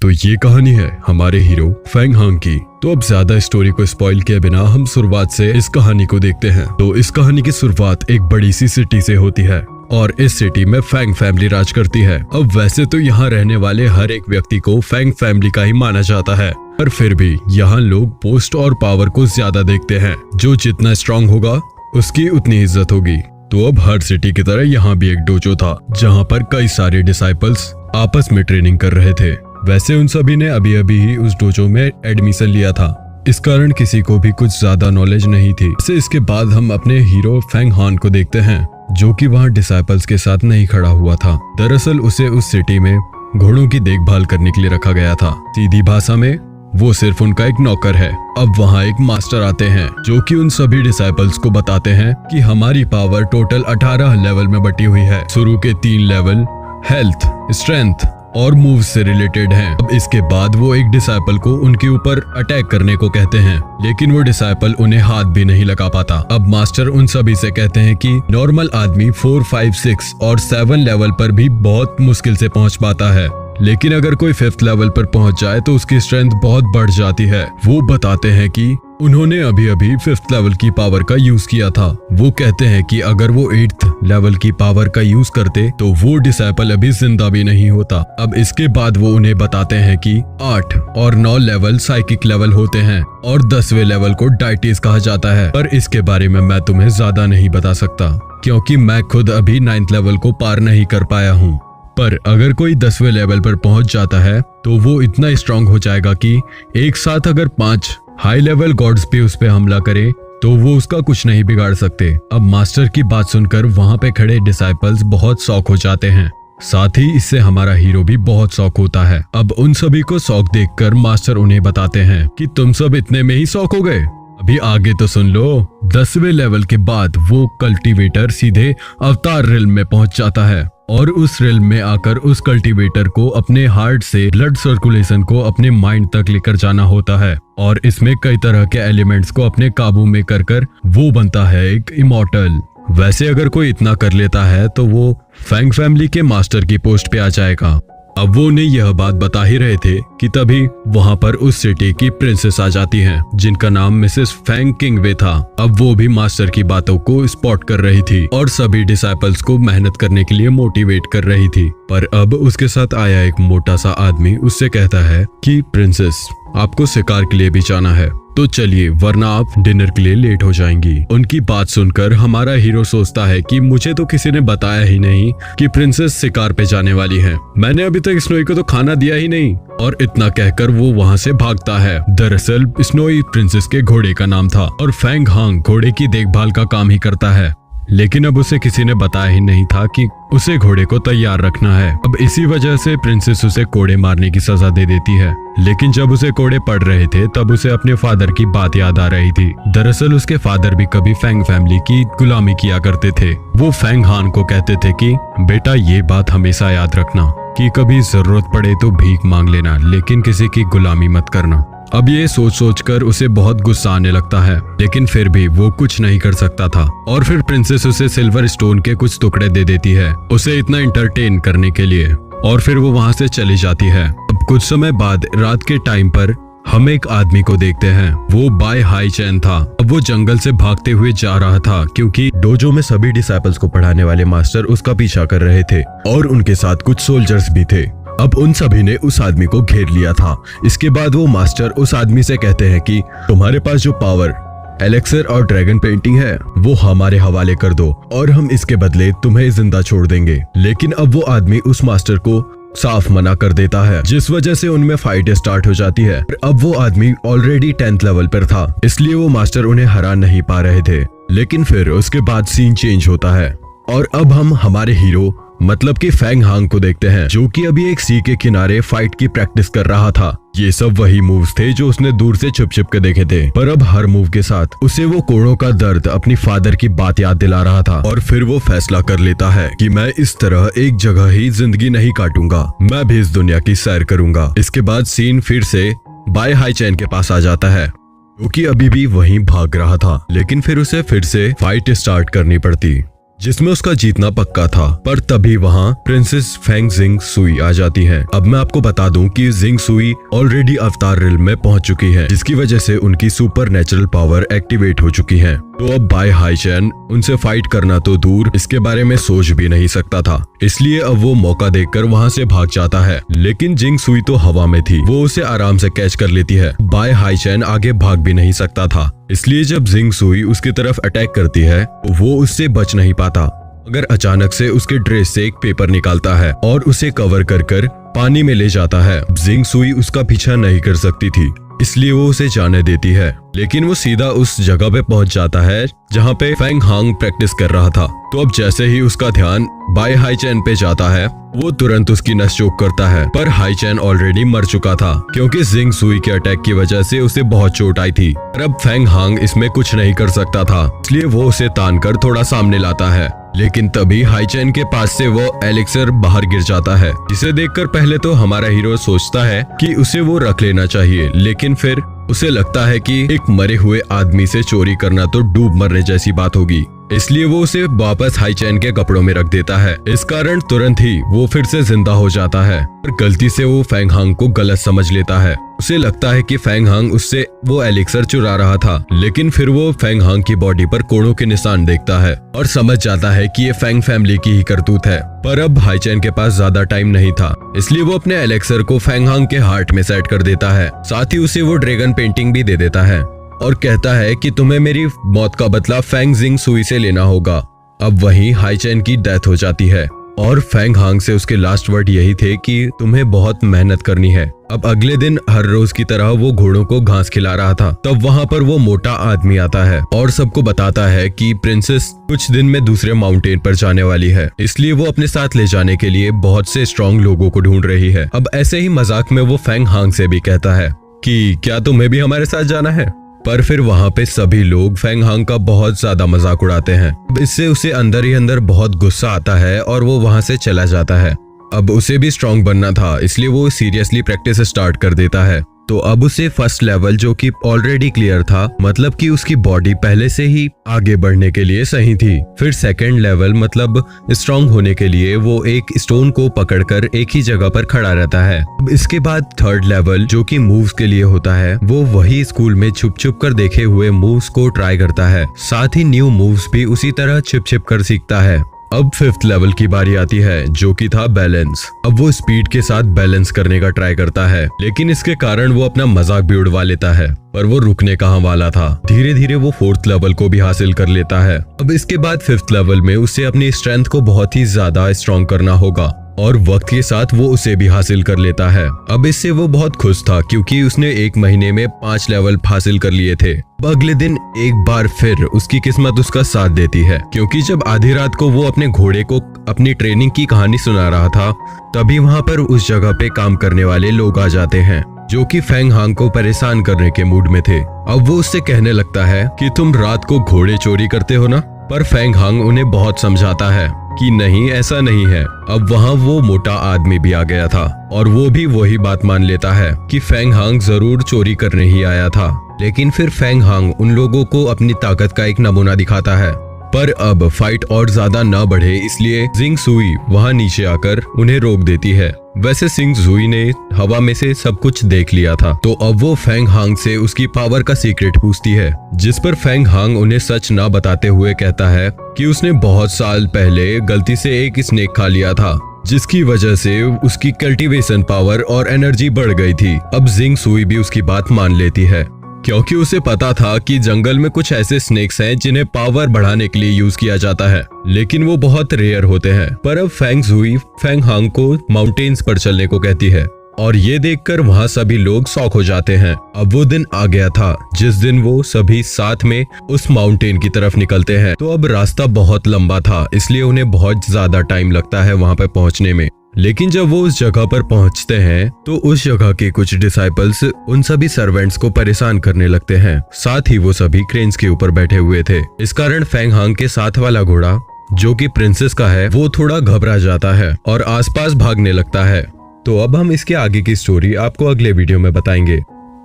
तो ये कहानी है हमारे हीरो फेंग हांग की। तो अब ज्यादा स्टोरी को स्पॉइल किए बिना हम शुरुआत से इस कहानी को देखते हैं। तो इस कहानी की शुरुआत एक बड़ी सी सिटी से होती है और इस सिटी में फेंग फैमिली राज करती है। अब वैसे तो यहाँ रहने वाले हर एक व्यक्ति को फेंग फैमिली का ही माना जाता है, पर फिर भी यहाँ लोग पोस्ट और पावर को ज्यादा देखते हैं। जो जितना स्ट्रांग होगा उसकी उतनी इज्जत होगी। तो अब हर सिटी की तरह यहाँ भी एक डोजो था जहाँ पर कई सारे डिसाइपल्स आपस में ट्रेनिंग कर रहे थे। वैसे उन सभी ने अभी अभी ही उस डोजो में एडमिशन लिया था, इस कारण किसी को भी कुछ ज्यादा नॉलेज नहीं थी। इसके बाद हम अपने हीरो फेंग हान को देखते हैं जो कि वहाँ डिसाइपल्स के साथ नहीं खड़ा हुआ था। दरअसल उसे उस सिटी में घोड़ों की देखभाल करने के लिए रखा गया था। सीधी भाषा में वो सिर्फ उनका एक नौकर है। अब वहाँ एक मास्टर आते हैं जो कि उन सभी डिसाइपल्स को बताते हैं कि हमारी पावर टोटल 18 लेवल में बटी हुई है। शुरू के 3 लेवल हेल्थ, स्ट्रेंथ और मूव से रिलेटेड हैं। अब इसके बाद वो एक डिसाइपल को उनके ऊपर अटैक करने को कहते हैं, लेकिन वो डिसाइपल उन्हें हाथ भी नहीं लगा पाता। अब मास्टर उन सभी से कहते हैं कि नॉर्मल आदमी 4, 5, 6 और 7 लेवल पर भी बहुत मुश्किल से पहुंच पाता है, लेकिन अगर कोई 5th लेवल पर पहुंच जाए तो उसकी स्ट्रेंथ बहुत बढ़ जाती है। वो बताते हैं कि उन्होंने अभी अभी 5th लेवल की पावर का यूज किया था। वो कहते हैं कि अगर वो 8th लेवल की पावर का यूज करते तो वो डिसाइपल अभी जिंदा भी नहीं होता। अब इसके बाद वो उन्हें बताते हैं कि 8 और 9 लेवल साइकिक लेवल होते हैं और 10वें लेवल को डायटीज कहा जाता है। पर इसके बारे में मैं तुम्हें ज्यादा नहीं बता सकता क्योंकि मैं खुद अभी 9th लेवल को पार नहीं कर पाया हूँ। पर अगर कोई 10वें लेवल पर पहुंच जाता है तो वो इतना स्ट्रांग हो जाएगा कि एक साथ अगर 5 हाई लेवल गॉड्स पे उस पे हमला करे तो वो उसका कुछ नहीं बिगाड़ सकते। अब मास्टर की बात सुनकर वहाँ पे खड़े डिसाइपल्स बहुत शॉक हो जाते हैं, साथ ही इससे हमारा हीरो भी बहुत शॉक होता है। अब उन सभी को शॉक देखकर मास्टर उन्हें बताते हैं कि तुम सब इतने में ही शॉक हो गए, अभी आगे तो सुन लो। 10वें लेवल के बाद वो कल्टीवेटर सीधे अवतार रिल्म में पहुंच जाता है और उस रिल्म में आकर उस कल्टीवेटर को अपने हार्ट से ब्लड सर्कुलेशन को अपने माइंड तक लेकर जाना होता है और इसमें कई तरह के एलिमेंट्स को अपने काबू में कर वो बनता है एक इमॉर्टल। वैसे अगर कोई इतना कर लेता है तो वो फेंग फैमिली के मास्टर की पोस्ट पे आ जाएगा। अब वो उन्हें यह बात बता ही रहे थे कि तभी वहाँ पर उस सिटी की प्रिंसेस आ जाती हैं जिनका नाम मिसेस फेंग किंगवे था। अब वो भी मास्टर की बातों को स्पॉट कर रही थी और सभी डिसाइपल्स को मेहनत करने के लिए मोटिवेट कर रही थी। पर अब उसके साथ आया एक मोटा सा आदमी उससे कहता है कि प्रिंसेस आपको शिकार के लिए भी जाना है तो चलिए, वरना आप डिनर के लिए लेट हो जाएंगी। उनकी बात सुनकर हमारा हीरो सोचता है कि मुझे तो किसी ने बताया ही नहीं कि प्रिंसेस शिकार पे जाने वाली है। मैंने अभी तक स्नोई को तो खाना दिया ही नहीं। और इतना कहकर वो वहाँ से भागता है। दरअसल स्नोई प्रिंसेस के घोड़े का नाम था और फेंग हांग घोड़े की देखभाल का काम ही करता है, लेकिन अब उसे किसी ने बताया ही नहीं था कि उसे घोड़े को तैयार रखना है। अब इसी वजह से प्रिंसेस उसे कोड़े मारने की सजा दे देती है, लेकिन जब उसे कोड़े पड़ रहे थे तब उसे अपने फादर की बात याद आ रही थी। दरअसल उसके फादर भी कभी फेंग फैमिली की गुलामी किया करते थे। वो फेंग हान को कहते थे कि बेटा ये बात हमेशा याद रखना कि कभी जरूरत पड़े तो भीख मांग लेना, लेकिन किसी की गुलामी मत करना। अब ये सोच कर उसे बहुत गुस्सा आने लगता है, लेकिन फिर भी वो कुछ नहीं कर सकता था। और फिर प्रिंसेस उसे सिल्वर स्टोन के कुछ टुकड़े दे देती है उसे इतना एंटरटेन करने के लिए, और फिर वो वहाँ से चली जाती है। अब कुछ समय बाद रात के टाइम पर हम एक आदमी को देखते हैं। वो बाय हाई चैन था। अब वो जंगल से भागते हुए जा रहा था क्योंकि डोजो में सभी डिसाइपल्स को पढ़ाने वाले मास्टर उसका पीछा कर रहे थे और उनके साथ कुछ सोल्जर्स भी थे। अब उन सभी ने उस आदमी को घेर लिया था। इसके बाद वो मास्टर उस आदमी से कहते हैं कि तुम्हारे पास जो पावर, एलेक्सर और ड्रैगन पेंटिंग है वो हमारे हवाले कर दो और हम इसके बदले तुम्हें जिंदा छोड़ देंगे। लेकिन अब वो आदमी उस मास्टर को साफ मना कर देता है, जिस वजह से उनमें फाइट स्टार्ट हो जाती है। अब वो आदमी ऑलरेडी 10th लेवल पर था, इसलिए वो मास्टर उन्हें हरा नहीं पा रहे थे। लेकिन फिर उसके बाद सीन चेंज होता है और अब हम हमारे हीरो मतलब कि फेंग हांग को देखते हैं जो कि अभी एक सी के किनारे फाइट की प्रैक्टिस कर रहा था। ये सब वही मूव्स थे जो उसने दूर से छुप छुप के देखे थे, पर अब हर मूव के साथ उसे वो कोड़ों का दर्द अपनी फादर की बात याद दिला रहा था। और फिर वो फैसला कर लेता है कि मैं इस तरह एक जगह ही जिंदगी नहीं काटूंगा, मैं भी इस दुनिया की सैर करूंगा। इसके बाद सीन फिर से बाय हाई चैन के पास आ जाता है जो कि अभी भी वहीं भाग रहा था, लेकिन फिर उसे फिर से फाइट स्टार्ट करनी पड़ती। जिसमें उसका जीतना पक्का था। पर तभी वहाँ प्रिंसेस फेंग जिंग सुई आ जाती हैं। अब मैं आपको बता दूं कि जिंग सुई ऑलरेडी अवतार रिल्म में पहुंच चुकी हैं, जिसकी वजह से उनकी सुपर नेचुरल पावर एक्टिवेट हो चुकी है। तो अब बाय हाईचैन उनसे फाइट करना तो दूर, इसके बारे में सोच भी नहीं सकता था। इसलिए अब वो मौका देखकर वहाँ से भाग जाता है। लेकिन जिंग सुई तो हवा में थी, वो उसे आराम से कैच कर लेती है। बाय हाईचैन आगे भाग भी नहीं सकता था, इसलिए जब जिंग सुई उसकी तरफ अटैक करती है तो वो उससे बच नहीं पाता, मगर अचानक से उसके ड्रेस से एक पेपर निकालता है और उसे कवर कर पानी में ले जाता है। जिंग सुई उसका पीछा नहीं कर सकती थी, इसलिए वो उसे जाने देती है। लेकिन वो सीधा उस जगह पे पहुंच जाता है जहाँ पे फेंग हांग प्रैक्टिस कर रहा था। तो अब जैसे ही उसका ध्यान बाय हाईचैन पे जाता है, वो तुरंत उसकी नस चोक करता है। पर हाईचैन ऑलरेडी मर चुका था, क्योंकि जिंग सुई के अटैक की वजह से उसे बहुत चोट आई थी। पर अब फेंग हांग इसमें कुछ नहीं कर सकता था, इसलिए वो उसे तानकर थोड़ा सामने लाता है। लेकिन तभी हाईचैन के पास से वो एलिक्सर बाहर गिर जाता है, जिसे देखकर पहले तो हमारा हीरो सोचता है कि उसे वो रख लेना चाहिए, लेकिन फिर उसे लगता है कि एक मरे हुए आदमी से चोरी करना तो डूब मरने जैसी बात होगी, इसलिए वो उसे वापस हाईचैन के कपड़ों में रख देता है। इस कारण तुरंत ही वो फिर से जिंदा हो जाता है। पर गलती से वो फेंग हांग को गलत समझ लेता है। उसे लगता है कि फेंग हांग उससे वो एलिक्सर चुरा रहा था, लेकिन फिर वो फेंग हांग की बॉडी पर कोड़ों के निशान देखता है और समझ जाता है कि ये फेंग फैमिली की ही करतूत है। पर अब हाईचैन के पास ज्यादा टाइम नहीं था, इसलिए वो अपने एलिक्सर को फेंग हांग के हार्ट में सेट कर देता है। साथ ही उसे वो ड्रैगन पेंटिंग भी दे देता है और कहता है कि तुम्हें मेरी मौत का बदला फेंग जिंग सुई से लेना होगा। अब वहीं हाईचैन की डेथ हो जाती है और फेंग हांग से उसके लास्ट वर्ड यही थे कि तुम्हें बहुत मेहनत करनी है। अब अगले दिन हर रोज की तरह वो घोड़ों को घास खिला रहा था। तब वहाँ पर वो मोटा आदमी आता है और सबको बताता है कि प्रिंसेस कुछ दिन में दूसरे माउंटेन पर जाने वाली है, इसलिए वो अपने साथ ले जाने के लिए बहुत से स्ट्रॉन्ग लोगों को ढूंढ रही है। अब ऐसे ही मजाक में वो फेंग हांग से भी कहता है कि क्या तुम्हें भी हमारे साथ जाना है। पर फिर वहाँ पे सभी लोग फेंग हांग का बहुत ज्यादा मजाक उड़ाते हैं। इससे उसे अंदर ही अंदर बहुत गुस्सा आता है और वो वहाँ से चला जाता है। अब उसे भी स्ट्रॉन्ग बनना था, इसलिए वो सीरियसली प्रैक्टिस स्टार्ट कर देता है। तो अब उसे फर्स्ट लेवल जो कि ऑलरेडी क्लियर था, मतलब कि उसकी बॉडी पहले से ही आगे बढ़ने के लिए सही थी। फिर सेकंड लेवल मतलब स्ट्रॉन्ग होने के लिए वो एक स्टोन को पकड़कर एक ही जगह पर खड़ा रहता है। अब इसके बाद थर्ड लेवल जो कि मूव्स के लिए होता है, वो वही स्कूल में छुप छुप कर देखे हुए मूव्स को ट्राई करता है। साथ ही न्यू मूव्स भी उसी तरह छिप छिप कर सीखता है। अब फिफ्थ लेवल की बारी आती है जो कि था बैलेंस। अब वो स्पीड के साथ बैलेंस करने का ट्राई करता है, लेकिन इसके कारण वो अपना मजाक भी उड़वा लेता है। पर वो रुकने कहाँ वाला था, धीरे धीरे वो फोर्थ लेवल को भी हासिल कर लेता है। अब इसके बाद फिफ्थ लेवल में उसे अपनी स्ट्रेंथ को बहुत ही ज्यादा स्ट्रॉन्ग करना होगा और वक्त के साथ वो उसे भी हासिल कर लेता है। अब इससे वो बहुत खुश था क्योंकि उसने 1 महीने में 5 लेवल हासिल कर लिए थे। अब अगले दिन एक बार फिर उसकी किस्मत उसका साथ देती है, क्योंकि जब आधी रात को वो अपने घोड़े को अपनी ट्रेनिंग की कहानी सुना रहा था, तभी वहाँ पर उस जगह पे काम करने वाले लोग आ जाते हैं जो कि फेंग हांग को परेशान करने के मूड में थे। अब वो उससे कहने लगता है कि तुम रात को घोड़े चोरी करते हो ना। पर फेंग हांग उन्हें बहुत समझाता है कि नहीं, ऐसा नहीं है। अब वहाँ वो मोटा आदमी भी आ गया था और वो भी वही बात मान लेता है कि फेंग हांग जरूर चोरी करने ही आया था। लेकिन फिर फेंग हांग उन लोगों को अपनी ताकत का एक नमूना दिखाता है। पर अब फाइट और ज्यादा न बढ़े, इसलिए जिंग सुई वहाँ नीचे आकर उन्हें रोक देती है। वैसे जिंग सुई ने हवा में से सब कुछ देख लिया था, तो अब वो फेंग हांग से उसकी पावर का सीक्रेट पूछती है, जिस पर फेंग हांग उन्हें सच ना बताते हुए कहता है कि उसने बहुत साल पहले गलती से एक स्नेक खा लिया था, जिसकी वजह से उसकी कल्टीवेशन पावर और एनर्जी बढ़ गई थी। अब जिंग सुई भी उसकी बात मान लेती है, क्योंकि उसे पता था कि जंगल में कुछ ऐसे स्नेक्स हैं जिन्हें पावर बढ़ाने के लिए यूज किया जाता है, लेकिन वो बहुत रेयर होते हैं। पर अब फेंग सुई फेंग हांग को माउंटेन्स पर चलने को कहती है और ये देखकर वहाँ सभी लोग शॉक हो जाते हैं। अब वो दिन आ गया था जिस दिन वो सभी साथ में उस माउंटेन की तरफ निकलते हैं। तो अब रास्ता बहुत लंबा था, इसलिए उन्हें बहुत ज्यादा टाइम लगता है वहाँ पे पहुँचने में। लेकिन जब वो उस जगह पर पहुंचते हैं तो उस जगह के कुछ डिसाइपल्स उन सभी सर्वेंट्स को परेशान करने लगते हैं। साथ ही वो सभी क्रेन्स के ऊपर बैठे हुए थे। इस कारण फेंग हांग के साथ वाला घोड़ा जो कि प्रिंसेस का है, वो थोड़ा घबरा जाता है और आसपास भागने लगता है। तो अब हम इसके आगे की स्टोरी आपको अगले वीडियो में बताएंगे।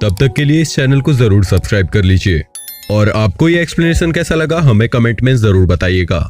तब तक के लिए इस चैनल को जरूर सब्सक्राइब कर लीजिए और आपको ये एक्सप्लेनेशन कैसा लगा हमें कमेंट में जरूर बताइएगा।